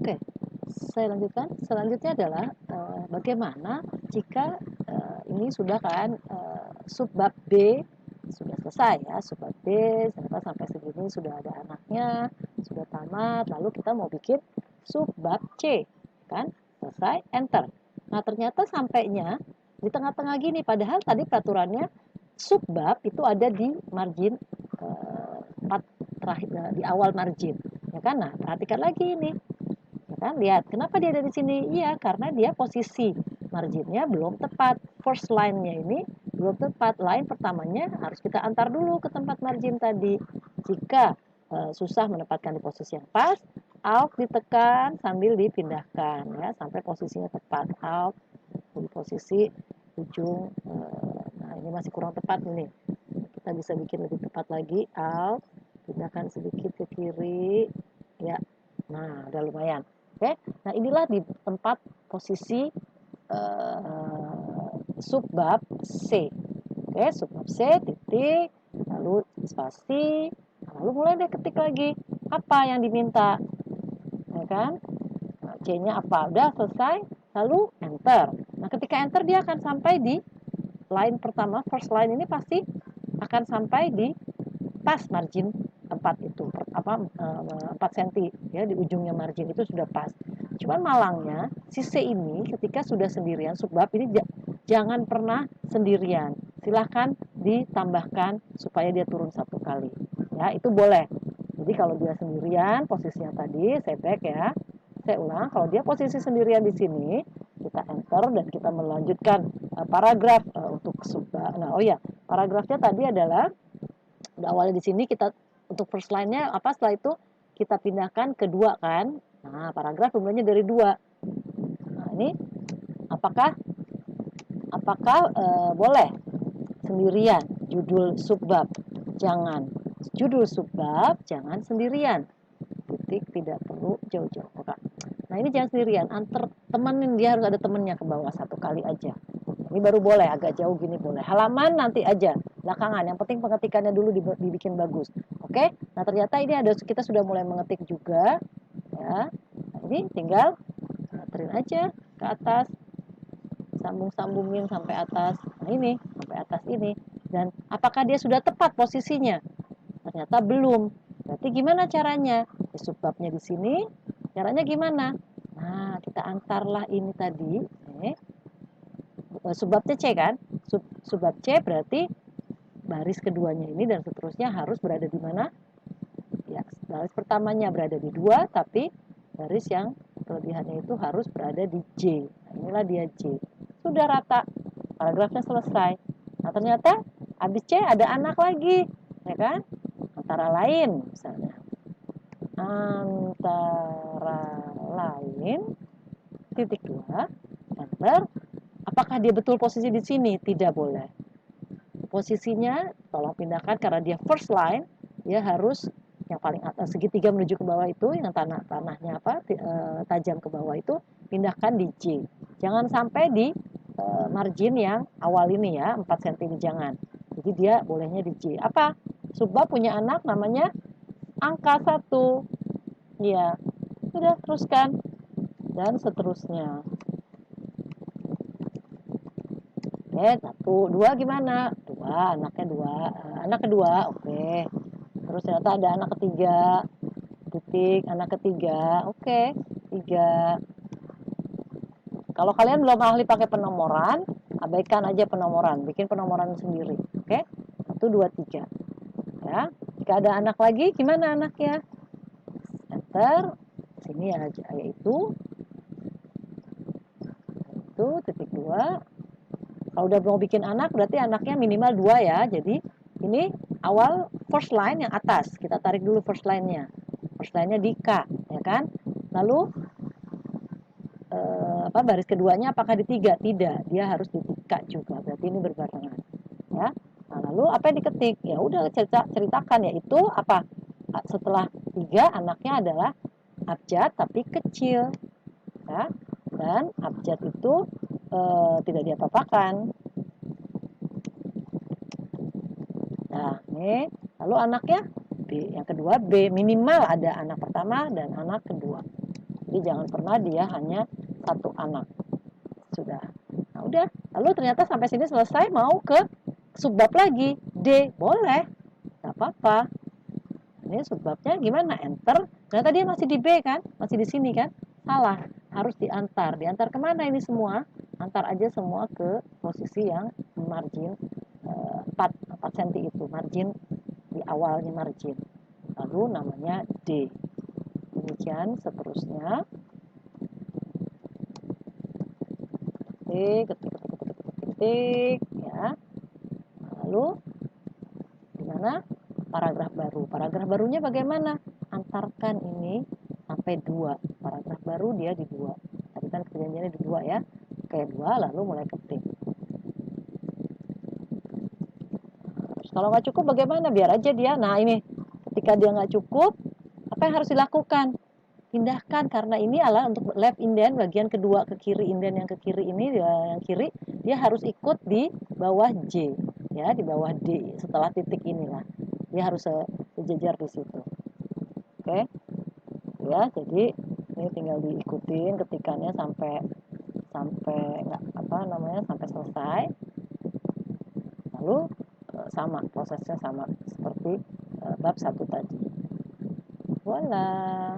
Oke, saya lanjutkan. Selanjutnya adalah bagaimana jika ini sudah kan subbab B sudah selesai ya, subbab B ternyata sampai segini sudah ada anaknya, sudah tamat, lalu kita mau bikin subbab C, kan? Selesai, enter. Nah, ternyata sampainya di tengah-tengah gini, padahal tadi peraturannya subbab itu ada di margin 4 terakhir di awal margin, ya kan? Nah, perhatikan lagi ini. Ya kan, lihat kenapa dia ada di sini? Iya, karena dia posisi marginnya belum tepat. First line-nya ini belum tepat. Line pertamanya harus kita antar dulu ke tempat margin tadi. Jika susah menempatkan di posisi yang pas, Alt ditekan sambil dipindahkan ya sampai posisinya tepat. Alt di posisi ujung. Nah, ini masih kurang tepat ini. Kita bisa bikin lebih tepat lagi. Alt pindahkan sedikit ke kiri. Ya, nah udah lumayan. Oke, nah inilah di tempat posisi subbab C. Oke, subbab C titik, lalu spasi, lalu mulai deh ketik lagi apa yang diminta, ya kan? Nah, C-nya apa? Udah selesai, lalu enter. Nah, ketika enter dia akan sampai di line pertama, first line ini pasti akan sampai di pas margin 4 itu apa 4 cm ya di ujungnya margin itu sudah pas. Cuman malangnya si C ini ketika sudah sendirian subbab ini jangan pernah sendirian. Silahkan ditambahkan supaya dia turun satu kali. Ya, itu boleh. Jadi kalau dia sendirian posisinya tadi saya back ya. Saya ulang, kalau dia posisi sendirian di sini, kita enter dan kita melanjutkan paragraf untuk subbab. Nah, oh ya, paragrafnya tadi adalah udah awalnya di sini kita untuk first line-nya apa setelah itu kita pindahkan ke dua kan. Nah, paragraf jumlahnya dari dua. Nah, ini apakah boleh sendirian judul subbab? Jangan. Judul subbab jangan sendirian. Titik tidak perlu jauh-jauh. Nah, ini jangan sendirian, antar temenin, dia harus ada temennya ke bawah satu kali aja. Ini baru boleh, agak jauh gini boleh. Halaman nanti aja, belakangan. Yang penting pengetikannya dulu dibikin bagus. Oke? Nah, ternyata ini ada kita sudah mulai mengetik juga, ya. Nah, ini tinggal terin aja ke atas, sambung-sambungin sampai atas. Nah, ini sampai atas ini. Dan apakah dia sudah tepat posisinya? Ternyata belum. Berarti gimana caranya? Subbabnya di sini. Caranya gimana? Nah, kita antarlah ini tadi. Subbabnya C kan? Subbab C berarti baris keduanya ini dan seterusnya harus berada di mana? Ya, baris pertamanya berada di 2, tapi baris yang kelebihannya itu harus berada di J. Nah, inilah dia J. Sudah rata, paragrafnya selesai. Nah, ternyata habis C ada anak lagi, ya kan? Antara lain, misalnya. Antara lain, titik 2, enter. Apakah dia betul posisi di sini? Tidak boleh. Posisinya tolong pindahkan karena dia first line, dia harus yang paling atas segitiga menuju ke bawah itu, yang tanahnya apa tajam ke bawah itu pindahkan di J. Jangan sampai di margin yang awal ini ya 4 cm jangan. Jadi dia bolehnya di J. Apa? Subbab punya anak namanya angka 1. Ya, sudah teruskan dan seterusnya. Oke, 1, 2 gimana? 2, anaknya 2. Anak kedua, oke. Terus ternyata ada anak ketiga, titik, anak ketiga, oke, 3. Kalau kalian belum ahli pakai penomoran, abaikan aja penomoran, bikin penomoran sendiri, oke? 1, 2, 3. Ya, jika ada anak lagi, gimana anaknya? Enter, sini ya, yaitu titik 2. Kalau udah mau bikin anak, berarti anaknya minimal 2 ya. Jadi ini awal first line yang atas. Kita tarik dulu first line-nya. First line-nya di K, ya kan? Lalu baris keduanya apakah di 3? Tidak, dia harus di K juga. Berarti ini berbarengan. Ya. Nah, lalu apa yang diketik? Ya udah ceritakan yaitu apa? Setelah 3 anaknya adalah abjad tapi kecil. Ya. Dan abjad itu tidak diapa-apakan. Nah, ini lalu anaknya B, yang kedua B, minimal ada anak pertama dan anak kedua. Jadi jangan pernah dia hanya satu anak. Sudah. Nah, udah. Lalu ternyata sampai sini selesai, mau ke subbab lagi. D, boleh. Gak apa-apa. Ini subbabnya gimana? Enter. Ternyata dia masih di B kan? Masih di sini kan? Salah. Harus diantar. Diantar kemana ini semua? Antar aja semua ke posisi yang margin 4 cm itu. Margin di awalnya margin. Lalu namanya D. Demikian seterusnya. Ketik, ketik, ketik, ketik, ketik, ketik, ya. Lalu di mana? Paragraf baru. Paragraf barunya bagaimana? Antarkan ini sampai 2. Paragraf baru dia di 2. Tadi kan perjanjiannya di 2 ya. Oke, 2 lalu mulai ketik. Terus kalau nggak cukup bagaimana? Biar aja dia. Nah ini, ketika dia nggak cukup, apa yang harus dilakukan? Pindahkan, karena ini adalah untuk left indent bagian kedua ke kiri, indent yang ke kiri ini, yang kiri dia harus ikut di bawah J, ya, di bawah D setelah titik inilah dia harus sejajar di situ. Oke, ya, jadi ini tinggal diikutin ketikannya sampai sampai nggak apa namanya sampai selesai. Lalu sama prosesnya sama seperti bab 1 tadi. Voila.